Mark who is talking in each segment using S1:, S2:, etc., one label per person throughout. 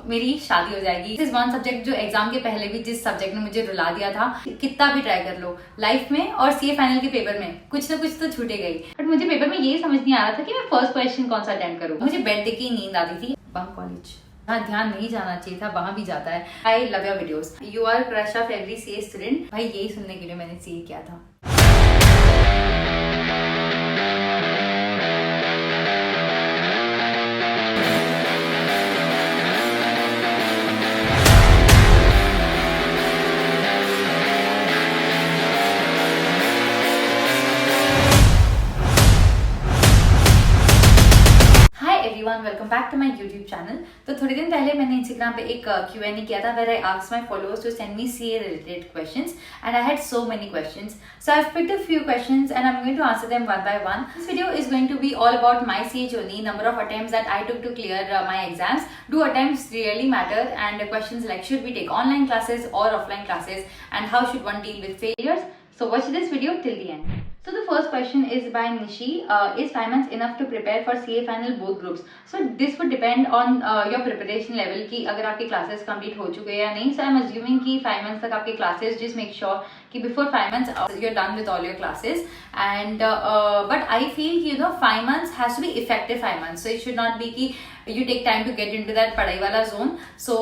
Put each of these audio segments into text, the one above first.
S1: मेरी शादी हो जाएगी। दिस इज वन सब्जेक्ट जो एग्जाम के पहले भी जिस सब्जेक्ट ने मुझे रुला दिया था। कितना भी ट्राई कर लो लाइफ में और सीए फाइनल के पेपर में कुछ ना कुछ तो छूटेगा ही। बट मुझे पेपर में ये समझ नहीं आ रहा था कि मैं फर्स्ट क्वेश्चन कौन सा अटेम्प्ट करूँ। मुझे बेड देख के नींद आती थी। बंक कॉलेज जहाँ ध्यान नहीं जाना चाहिए था वहां भी जाता है। I love your videos, you are crush of every CA student. भाई यही सुनने के लिए मैंने सीए किया था। Welcome back to my YouTube channel. तो थोड़े दिन पहले मैंने इंस्टाग्राम पे एक Q&A किया था where I asked my followers to send me CA related questions and I had so many questions. So I've picked a few questions and I'm going to answer them one by one. This video is going to be all about my CA journey, number of attempts that I took to clear my exams. Do attempts really matter? And questions like should we take online classes or offline classes and how should one deal with failures? So watch this video till the end. So the first question is by Nishi. Is 5 months enough to prepare for CA final both groups? So this would depend on your preparation level कि अगर आपके classes complete हो चुके हैं या नहीं. So I'm assuming कि 5 months तक आपके classes, just make sure कि before 5 months you're done with all your classes. And but I feel 5 months has to be effective 5 months. So it should not be कि you take time to get into that पढ़ाई वाला zone. So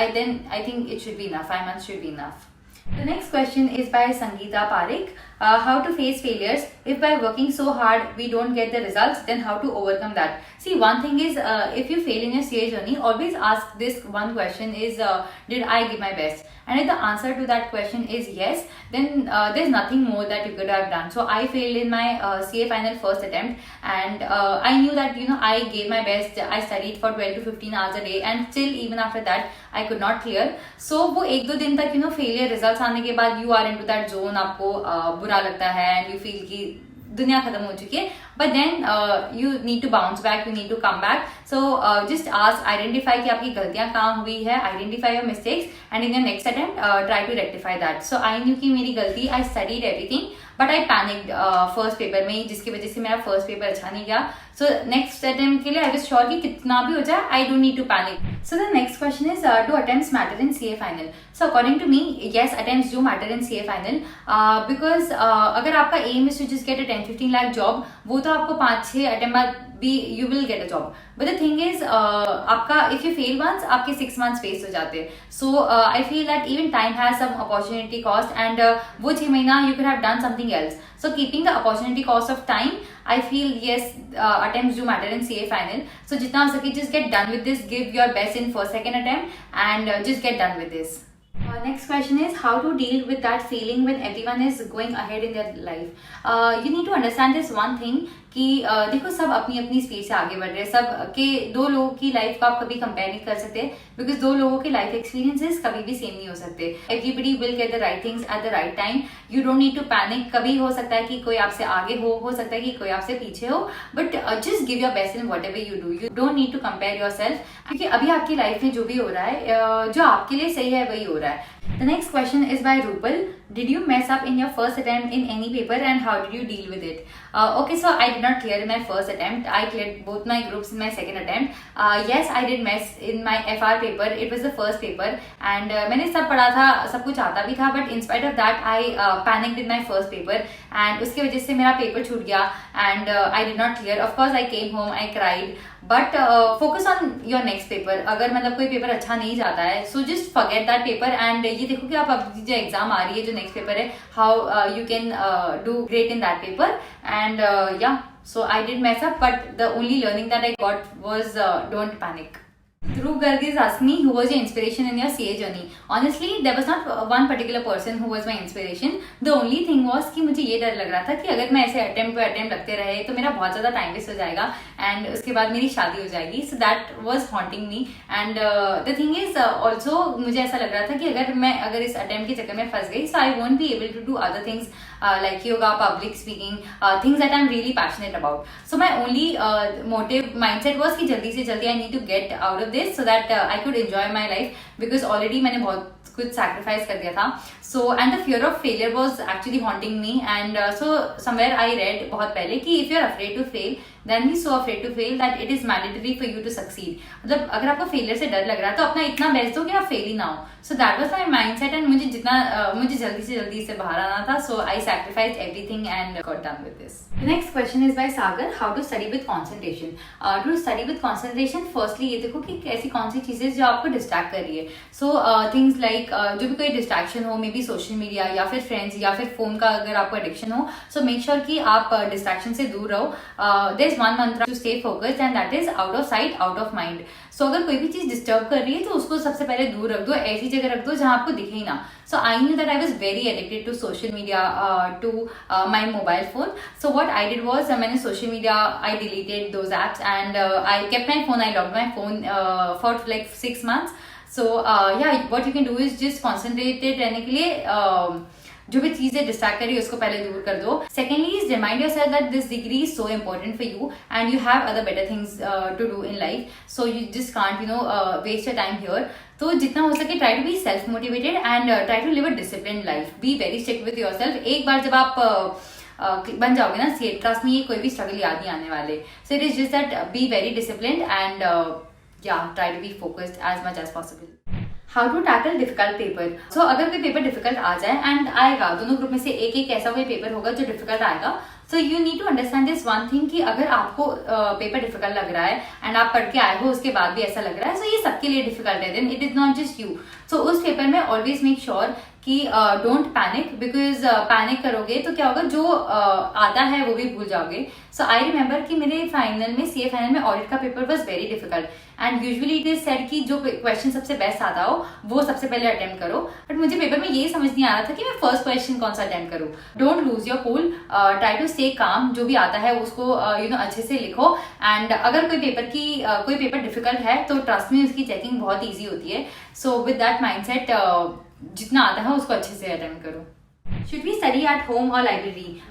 S1: I think it should be enough. 5 months should be enough. The next question is by Sangeeta Parekh. How to face failures? If by working so hard we don't get the results, then how to overcome that? See, one thing is if you fail in your CA journey, always ask this one question is did I give my best? And if the answer to that question is yes, then there's nothing more that you could have done. So I failed in my CA final first attempt, and I knew that I gave my best. I studied for 12 to 15 hours a day, and still even after that I could not clear. So वो एक दो दिन तक failure results आने के बाद you are into that zone, आपको बुरा लगता है and you feel कि दुनिया खत्म हो चुकी है. But then you need to bounce back, you need to come back. So just identify कि आपकी गलतियां कहाँ हुई है, identify your mistakes, and in your next attempt try to rectify that. So I knew कि मेरी गलती, I studied everything, but I panicked first paper में, जिसकी वजह से मेरा first paper अच्छा नहीं गया. So next attempt के लिए I was sure कि कितना भी हो जाए, I don't need to panic. So the next question is, do attempts matter in CA final? So according to me, yes, attempts do matter in CA final because अगर आपका aim is to just get a 10-15 lakh job, वो तो आपको 5-6 attempt बाद भी you will get a job. But the thing is, आपका if you fail once, आपके 6 months waste हो जाते हैं. So I feel that even time has some opportunity cost, and वो 6 महीना you could have done something else. So keeping the opportunity cost of time, I feel yes, attempts do matter in CA final. So जितना हो सके just get done with this, give your best in first second attempt, and just get done with this. Next question is how to deal with that feeling when everyone is going ahead in their life. You need to understand this one thing कि देखो सब अपनी अपनी speed से आगे बढ़ रहे हैं. सब के दो लोगों की लाइफ को आप कभी कंपेयर नहीं कर सकते बिकॉज दो लोगों के लाइफ एक्सपीरियंसेस कभी भी सेम नहीं हो सकते. Everybody will get the right things at the right time. You don't need to panic. कभी हो सकता है कि कोई आपसे आगे हो सकता है कि कोई आपसे पीछे हो, but just give your best in whatever you do. You don't need to compare yourself क्योंकि अभी आपकी लाइफ में जो भी हो रहा है जो आपके लिए सही है वही हो रहा है. The next question is by Rupal. Did you mess up in your first attempt in any paper and how did you deal with it? Okay, so I did not clear in my first attempt. I cleared both my groups in my second attempt. Yes, I did mess in my FR paper. It was the first paper and मैंने सब पढ़ा था, सब कुछ आता भी था, but in spite of that I panicked in my first paper and उसकी वजह से मेरा पेपर छूट गया and I did not clear. Of course I came home, I cried. But focus on your next paper. अगर मतलब कोई paper अच्छा नहीं जाता है so just forget that paper and ये देखो कि आप अब जो एग्जाम आ रही है, जो नेक्स्ट पेपर है, how you can do great in that paper. And yeah so I did mess up but the only learning that I got was don't panic. Dhruv Garg is asking me who was your inspiration in your CA journey. Honestly, there was not one particular person who was my inspiration. The only thing was कि मुझे ये डर लग रहा था कि अगर मैं ऐसे अटेम्प्ट पे अटेम्प्ट लगते रहे तो मेरा बहुत ज़्यादा टाइम वेस्ट हो जाएगा एंड उसके बाद मेरी शादी हो जाएगी. So that was haunting me and the thing is also मुझे ऐसा लग रहा था कि अगर इस अटेम्प्ट के चक्कर में फंस गई so I won't be able to do other things like yoga, public speaking, things that I'm really passionate about. So my only mindset was कि जल्दी से जल्दी I need to get out of this so that I could enjoy my life because already मैंने बहुत कुछ sacrifice कर दिया था. So and the fear of failure was actually haunting me and so somewhere I read बहुत पहले कि if you're afraid to fail then be so afraid to fail that it is mandatory for you to succeed. मतलब अगर आपको failure से डर लग रहा है तो अपना इतना बेस्ट दो कि आप फेल ही ना हो. So that was my mindset and मुझे जल्दी से जल्दी इससे बाहर आना था. So I sacrificed everything and got done with this. The next question is by Sagar. How to study with concentration? To study with concentration, firstly ये देखो कि ऐसी कौन सी चीजें जो आपको डिस्ट्रैक्ट कर रही है. So things like जो भी कोई डिस्ट्रैक्शन हो, मे बी सोशल मीडिया या फिर फ्रेंड्स या फिर फोन का अगर आपको एडिक्शन हो, so make sure कि आप डिस्ट्रैक्शन से दूर रहो. There is one mantra to stay focused and that is out of sight, out of mind. So अगर कोई भी चीज डिस्टर्ब कर रही है तो उसको सबसे पहले दूर रख दो, ऐसी जगह रख दो जहां आपको दिखे ही ना. So I knew that I was very addicted to social media, to my mobile phone. So what I did was मैंने social media, I deleted those apps and I kept my phone, I locked my phone for like 6 months. So yeah, what you can do is just concentrated रहने के लिए जो भी चीजें distract करी उसको पहले दूर कर दो. Secondly is remind yourself that this degree is so important for you and you have other better things to do in life. So you just can't waste your time here. तो जितना हो सके try to be self motivated and try to live a discipline life. Be very strict with yourself. एक बार जब आप बन जाओगे ना, ट्रस्ट में कोई भी स्ट्रगल याद नहीं आने वाले. So it is just that be very disciplined and try to be focused as much as possible. How to tackle difficult paper. So अगर कोई पेपर डिफिकल्ट आ जाए एंड आएगा, दोनों ग्रुप में से एक एक ऐसा कोई पेपर होगा जो डिफिकल्ट आएगा. So you need to understand this one thing कि अगर आपको पेपर डिफिकल्ट लग रहा है एंड आप पढ़ के आए हो उसके बाद भी ऐसा लग रहा है, सो ये सबके लिए डिफिकल्ट है, then it is not just you. So उस पेपर में ऑलवेज मेक श्योर कि डोंट पैनिक, बिकॉज पैनिक करोगे तो क्या होगा, जो आता है वो भी भूल जाओगे. सो आई रिमेंबर कि मेरे फाइनल में सीए फाइनल में ऑडिट का paper was very difficult and usually it is said कि जो क्वेश्चन सबसे बेस्ट आता हो वो सबसे पहले अटेम्प्ट करो. बट मुझे पेपर में ये समझ नहीं आ रहा था कि मैं फर्स्ट क्वेश्चन कौन सा अटेम्प्ट करूँ. Don't lose your cool, try to stay calm. जो भी आता है उसको अच्छे से लिखो एंड अगर कोई पेपर डिफिकल्ट है तो ट्रस्ट में उसकी चेकिंग बहुत ईजी होती है. सो विद दैट माइंडसेट जितना आता है उसको अच्छे से अटेम्प्ट करो. Should we study at home or library?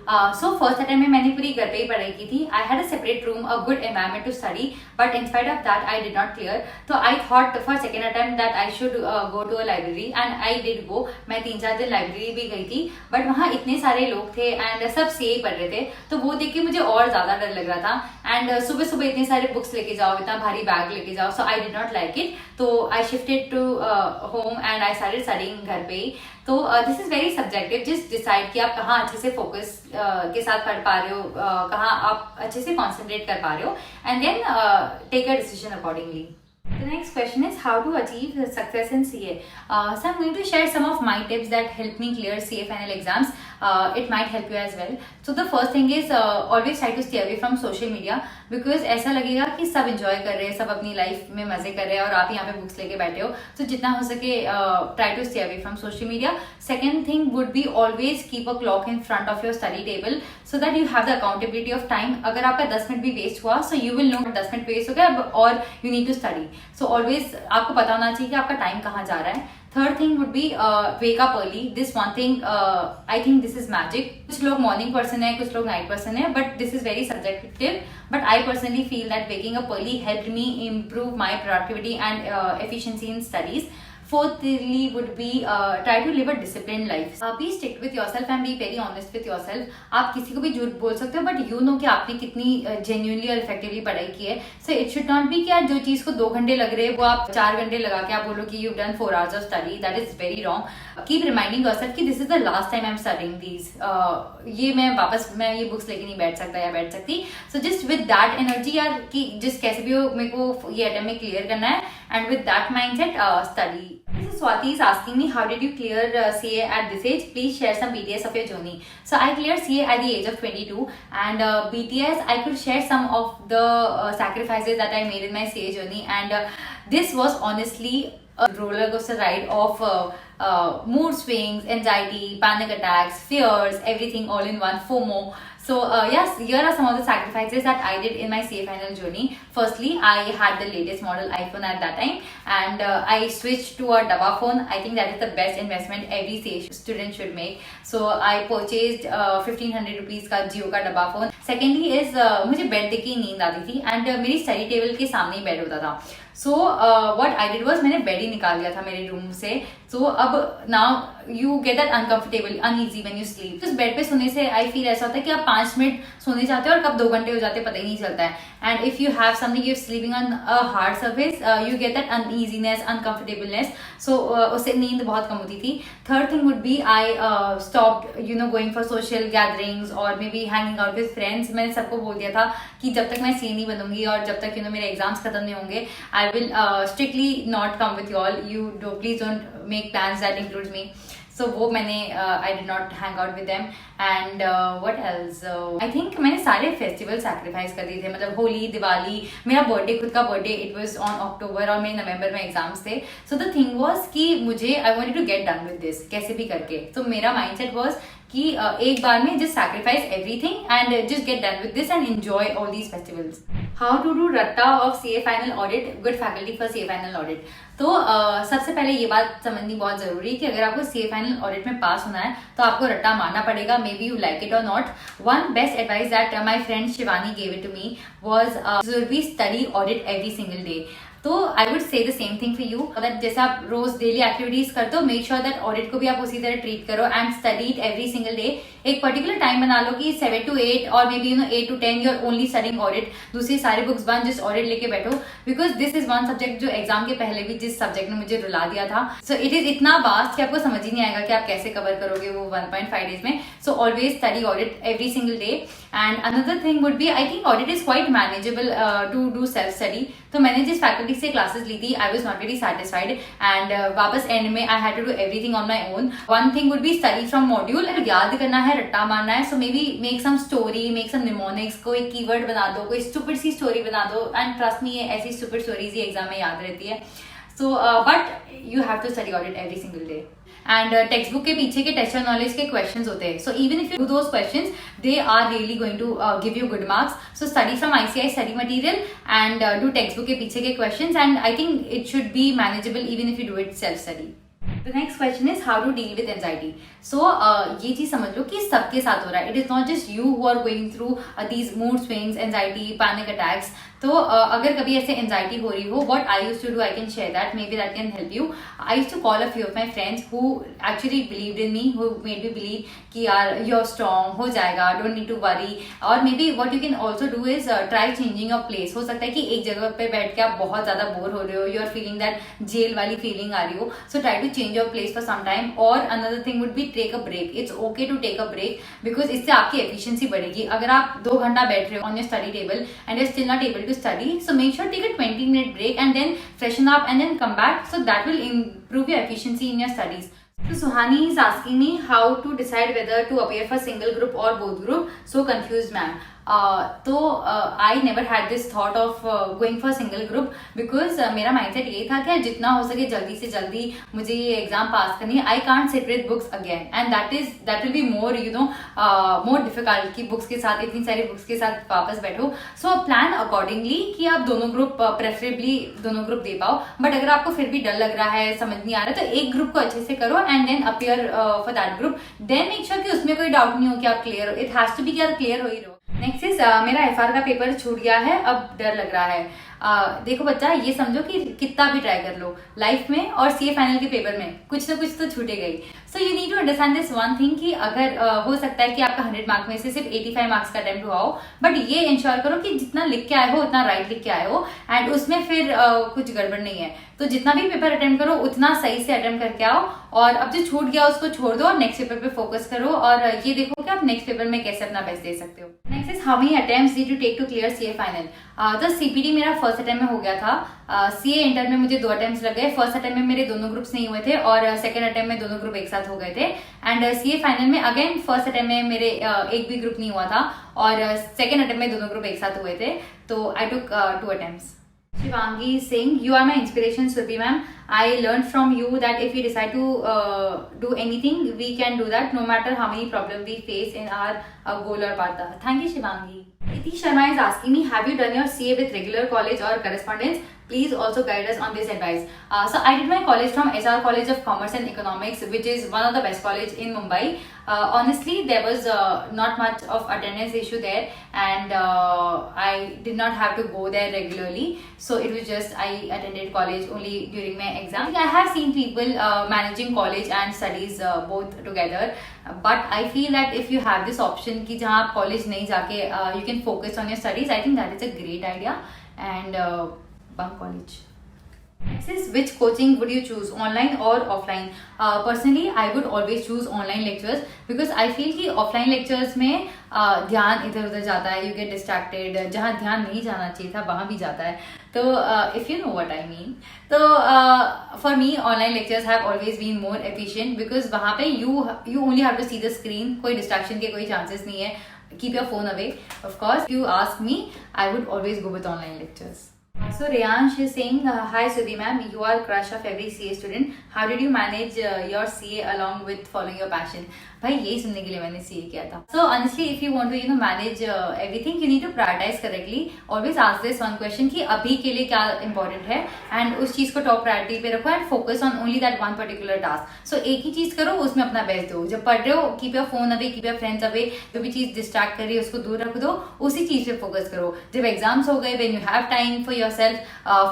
S1: So first attempt में मैंने पूरी घर पे ही पढ़ाई की थी. I had a separate room, a good environment to study, but in spite of that I did not clear. So I thought for second attempt that I should go to a library and I did go. मैं 3-4 दिन library भी गई थी, but वहाँ इतने सारे लोग थे एंड सब सेम पढ़ रहे थे, तो वो देख के मुझे और ज्यादा डर लग रहा था. एंड सुबह सुबह इतने सारे बुक्स लेके जाओ, इतना भारी बैग लेके जाओ, so I did not like it. तो I shifted to home and I started studying घर पे ही. तो this is very subjective. Just decide कि आप कहाँ अच्छे से फोकस के साथ पढ़ पा रहे हो, कहाँ आप अच्छे से कॉन्सेंट्रेट कर पा रहे हो, and then take a decision accordingly. The next question is how to achieve success in CA. So I'm going to share some of my tips that helped me clear CA final exams. It might help you as well. So the first thing is always try to stay away from social media because ऐसा लगेगा कि सब enjoy कर रहे हैं, सब अपनी life में मजे कर रहे हैं और आप यहाँ पे बुक्स लेके बैठे हो. तो जितना हो सके try to stay away from social media. Second thing would be always keep a clock in front of your study table so that you have the accountability of time. अगर आपका 10 मिनट भी वेस्ट हुआ so you will know 10 minute waste हो गया और you need to study. So always आपको पता होना चाहिए कि आपका टाइम कहाँ जा रहा है. Third thing would be wake up early. This one thing I think this is magic. कुछ लोग morning person है, कुछ लोग night person है, but this is very subjective. But I personally feel that waking up early helped me improve my productivity and efficiency in studies. Fourthly would be try to live a disciplined life. Be strict with yourself and be very honest with yourself. आप किसी को भी झूठ बोल सकते हो, but you know कि आपने कितनी genuinely और effectively पढ़ाई की है. So it should not be कि यार जो चीज को 2 घंटे लग रहे हैं वो आप 4 घंटे लगा के आप बोलो कि you've done 4 hours of study. That is very wrong. Keep reminding yourself कि this is the last time I'm studying these. ये मैं ये बुक्स लेके नहीं बैठ सकता या बैठ सकती. So just with that energy यार कि जिस कैसे भी हो मेरे को ये अटेम्प्ट में क्लियर करना है, and with that mindset study. This is Swati is asking me how did you clear CA at this age? Please share some BTS of your journey. So I cleared CA at the age of 22 and BTS I could share some of the sacrifices that I made in my CA journey, and this was honestly a roller coaster ride of mood swings, anxiety, panic attacks, fears, everything all in one, FOMO. So yes, here are some of the sacrifices that I did in my CA final journey. Firstly, I had the latest model iPhone at that time and I switched to a Dabba phone. I think that is the best investment every CA student should make. So I purchased 1500 rupees का Jio का Dabba phone. Secondly is मुझे bed देख के नींद आती थी and मेरी study table के सामने ही बेड होता था. So what I did was मैंने बेड ही निकाल दिया था मेरे रूम से. तो अब now you get that uncomfortable uneasy when you sleep. उस बेड पे सोने से आई फील ऐसा होता है कि आप 5 मिनट सोने जाते हो और कब 2 घंटे हो जाते हैं पता ही नहीं चलता है। And if you have something you sleeping on a hard surface you get that uneasiness uncomfortableness, so उससे नींद बहुत कम होती थी। Third thing would be I stopped going for social gatherings और maybe hanging out with friends. मैंने सबको बोल दिया था कि जब तक मैं सी नहीं बनूंगी और जब तक मेरे एग्जाम्स खत्म नहीं होंगे, I will strictly not come with you all, you please don't make plans that includes me. So वो मैंने I did not hang out with them. And what else, I think मैंने सारे फेस्टिवल सैक्रिफाइस कर दिए थे, मतलब होली, दिवाली, मेरा birthday, खुद का birthday it was on October और मेरे नवंबर में एग्जाम्स थे। सो द थिंग वाज कि मुझे I wanted to get done with this कैसे भी करके। तो मेरा माइंडसेट वाज कि एक बार में just sacrifice everything and just get done with this and enjoy all these festivals. How to do रट्टा of CA final audit, good faculty for CA final audit. तो सबसे पहले ये बात समझनी बहुत जरूरी है कि अगर आपको सीए फाइनल ऑडिट में पास होना है तो आपको रट्टा मारना पड़ेगा, maybe you like it और not. One best advice that my friend Shivani gave it to me was we study audit every single day. तो I would say the same thing for you, that जैसे आप रोज daily activities करते हो, make sure that audit को भी आप उसी तरह ट्रीट करो and study it every single day. एक पर्टिकुलर टाइम बना लो कि 7 to 8 और maybe 8 to 10 you're only studying audit, दूसरी सारी बुक्स बंद, जस्ट ऑडिट लेके बैठो। Because this is one subject जो एग्जाम के पहले भी जिस सब्जेक्ट ने मुझे रुला दिया था। सो इट इज इतना वास्ट कि आपको समझ ही नहीं आएगा कि आप कैसे कवर करोगे वो 1.5 डेज में। So always study audit every single day. And another thing would be, I think audit is quite manageable to do self study. तो मैंने जिस फैकल्टी से क्लासेस ली थी I was not very satisfied and वापस end में I had to do everything on my own. One thing would be study from module, याद करना है, रट्टा मारना है। So maybe make some story, make some mnemonics, कोई keyword बना दो, कोई स्टूपिड सी स्टोरी बना दो। एंड ट्रस्ट मी, ऐसी स्टूपिड स्टोरीज ही एग्जाम में याद रहती है। So but you have to study audit every single day. And text book के पीछे के टेक्सचुअल नॉलेज के क्वेश्चंस होते हैं। So even if you do those questions they are really going to give you good marks. So study from ICI study material and do text book के पीछे के questions and I think it should be manageable even if you do it self study. The next question is how to deal with anxiety. So ये चीज समझ लो कि सबके साथ हो रहा है. It is not just you who are going through these mood swings, anxiety, panic attacks. तो अगर कभी ऐसे एंजाइटी हो रही हो, what I used to do, I can share that, maybe that can help you. I used to call a few of my friends who actually believed in me, who made me believe कि यार you're strong, हो जाएगा, don't need to worry. और maybe what you can also do is try changing your place. हो सकता है कि एक जगह पे बैठ के आप बहुत ज्यादा बोर हो रहे हो, you are feeling that jail वाली फीलिंग आ रही हो, so try to change your place for some time. Or another thing would be take a break. It's okay to take a break because इससे आपकी efficiency बढ़ेगी. अगर आप 2 घंटा बैठ रहे हो on your study table and you're still not able to study, so make sure take a 20-minute break and then freshen up and then come back, so that will improve your efficiency in your studies. So Suhani is asking me how to decide whether to appear for single group or both group. So confused ma'am. तो I never had this thought of going for single group because मेरा mindset यही था कि जितना हो सके जल्दी से जल्दी मुझे ये एग्जाम पास करनी है. I can't sit with books again and that will be more more difficult कि बुक्स के साथ इतनी सारी बुक्स के साथ वापस बैठो. सो प्लान अकॉर्डिंगली कि आप दोनों ग्रुप प्रेफरेबली दोनों ग्रुप दे पाओ. बट अगर आपको फिर भी डर लग रहा है, समझ नहीं आ रहा है, तो एक ग्रुप को अच्छे से करो and then appear for that group. Then make sure कि उसमें कोई डाउट नहीं हो कि आप क्लियर हो. इट हैज टू बी कि आप क्लियर हो ही रहो. नेक्स्ट इज मेरा FR का पेपर छूट गया है, अब डर लग रहा है. देखो बच्चा, ये समझो कि कितना भी ट्राई कर लो लाइफ में और CA फाइनल के पेपर में कुछ ना कुछ तो छूटेगा ही. So you need to understand this one thing कि अगर हो सकता है कि आपका 100 मार्क्स में से सिर्फ 85 मार्क्स का अटेम्प्ट हुआ हो, बट ये इंश्योर करो कि जितना लिख के आए हो उतना राइट लिख के आए हो एंड उसमें फिर कुछ गड़बड़ नहीं है. तो जितना भी पेपर अटेम्प्ट करो उतना सही से अटेम्प्ट करके आओ और अब जो छूट गया उसको छोड़ दो और नेक्स्ट पेपर पे फोकस करो और ये देखो कि आप नेक्स्ट पेपर में कैसे अपना बेस्ट दे सकते हो. Next is how many attempts did you take to clear CA final. तो CPD मेरा फर्स्ट अटेम्प्ट में हो गया था. CA इंटर में मुझे 2 अटेम्प्ट्स लगे. फर्स्ट अटेम्प्ट में मेरे दोनों ग्रुप्स नहीं हुए थे और सेकंड अटेम्प्ट में दोनों ग्रुप एक साथ हो गए थे. एंड CA फाइनल में अगेन फर्स्ट अटेम्प्ट में मेरे एक भी ग्रुप नहीं हुआ था और सेकंड अटेम्प्ट में दोनों ग्रुप एक साथ हुए थे. तो आई टुक 2 attempts. Shivangi Singh, you are my inspiration, Surbhi ma'am. I learned from you that if we decide to do anything, we can do that no matter how many problems we face in our goal or path. Thank you, Shivangi. Iti Sharma is asking me, have you done your CA with regular college or correspondence? Please also guide us on this advice. So I did my college from SR College of Commerce and Economics, which is one of the best college in Mumbai. Honestly, there was not much of attendance issue there, and I did not have to go there regularly. So it was just I attended college only during my exam. I have seen people managing college and studies both together, but I feel that if you have this option कि जहाँ आप college नहीं जाके you can focus on your studies, I think that is a great idea. And bunk college. Next is, which coaching would you choose, online or offline? Personally, I would always choose online lectures because I feel कि offline lectures में ध्यान इधर उधर जाता है, you get distracted, जहाँ ध्यान नहीं जाना चाहिए था वहाँ भी जाता है. तो if you know what I mean. तो for me, online lectures have always been more efficient because वहाँ पे you only have to see the screen, कोई distraction के कोई chances नहीं है. Keep your phone away. Of course, if you ask me, I would always go with online lectures. So Reyansh is saying, hi Sudhi ma'am, you are crush of every CA student. How did you manage your CA along with following your passion? भाई यही सुनने के लिए मैंने CA किया था. So honestly, if you want to manage everything, you need to prioritize correctly. Always ask this one question कि अभी के लिए क्या important है, and उस चीज को top priority पे रखो and focus on only that one particular task. So एक ही चीज करो, उसमें अपना best दो. जब पढ़ रहे हो, keep your phone away, keep your friends away. जो भी चीज distract कर रही है उसको दूर रख दो, उसी चीज पे focus करो. जब exams हो गए, when you have time for yourself,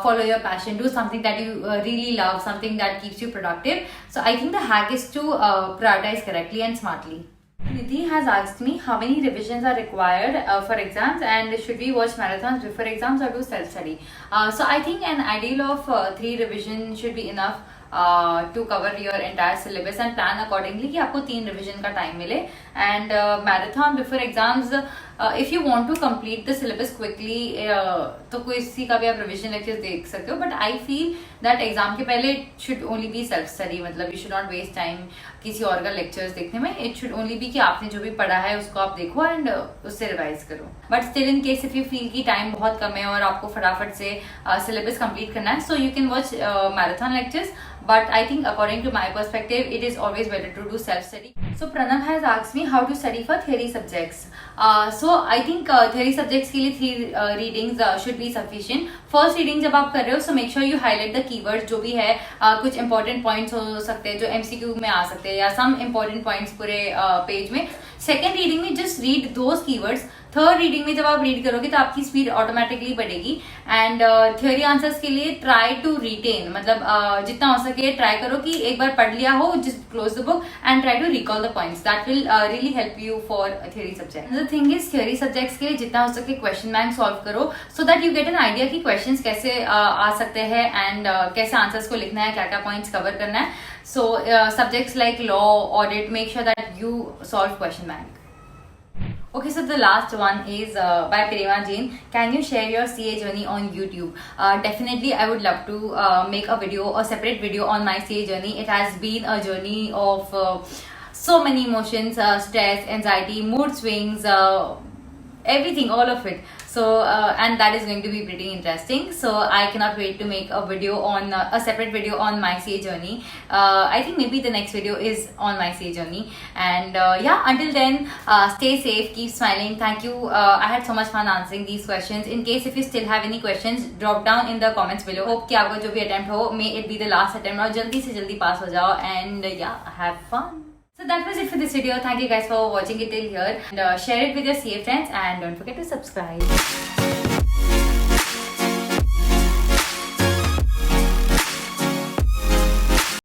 S1: follow your passion, do something that you really love, something that keeps you productive. So I think the hack is to prioritize correctly and smartly. Nidhi has asked me how many revisions are required for exams, and should we watch marathons before exams or do self-study? So I think an ideal of 3 revision should be enough to cover your entire syllabus and plan accordingly कि आपको 3 revision का time मिले. And marathon before exams, if you want to complete the syllabus quickly, तो किसी का भी आप revision lectures देख सकते हो. But I feel that exam के पहले it should only be self study. मतलब you should not waste time किसी और का lectures देखने में. It should only be कि आपने जो भी पढ़ा है उसको आप देखो and उससे revise करो. But still in case if you feel कि time बहुत कम है और आपको फटाफट से syllabus complete करना है, so you can watch marathon lectures. But I think according to my perspective, it is always better to do self-study. So Pranav has asked me how to study for theory subjects. So I think theory subjects के लिए 3 readings should be sufficient. First reading जब आप कर रहे हो, so make sure you highlight the keywords जो भी है, कुछ important points हो सकते हैं जो MCQ में आ सकते हैं या some important points पूरे page में. Second reading में just read those keywords. Third reading में जब आप रीड करोगे तो आपकी स्पीड ऑटोमेटिकली बढ़ेगी. एंड थ्योरी आंसर्स के लिए ट्राई टू रिटेन, मतलब जितना हो सके ट्राई करो कि एक बार पढ़ लिया हो, just close the book and try to recall the points. That will really help you for theory subject. The thing is theory subjects के लिए जितना हो सके क्वेश्चन बैंक सॉल्व करो, so that you get an idea कि question कैसे आ सकते हैं एंड कैसे आंसर्स को लिखना है, क्या क्या पॉइंट्स कवर करना है. So subjects like law, audit, make sure that you solve question bank. Okay, so the last one is by Prema Jain. Can you share your CA journey on YouTube? Definitely, I would love to make a video, a separate video on my CA journey. It has been a journey of so many emotions, stress, anxiety, mood swings, everything, all of it. So and that is going to be pretty interesting. So I cannot wait to make a video on a separate video on my CA journey. I think maybe the next video is on my CA journey. And yeah, until then, stay safe, keep smiling. Thank you. I had so much fun answering these questions. In case if you still have any questions, drop down in the comments below. Hope कि आपका जो भी attempt हो, may it be the last attempt और जल्दी से जल्दी पास हो जाओ. And yeah, have fun. So that was it for this video. Thank you guys for watching it till here, and share it with your CA friends and don't forget to subscribe.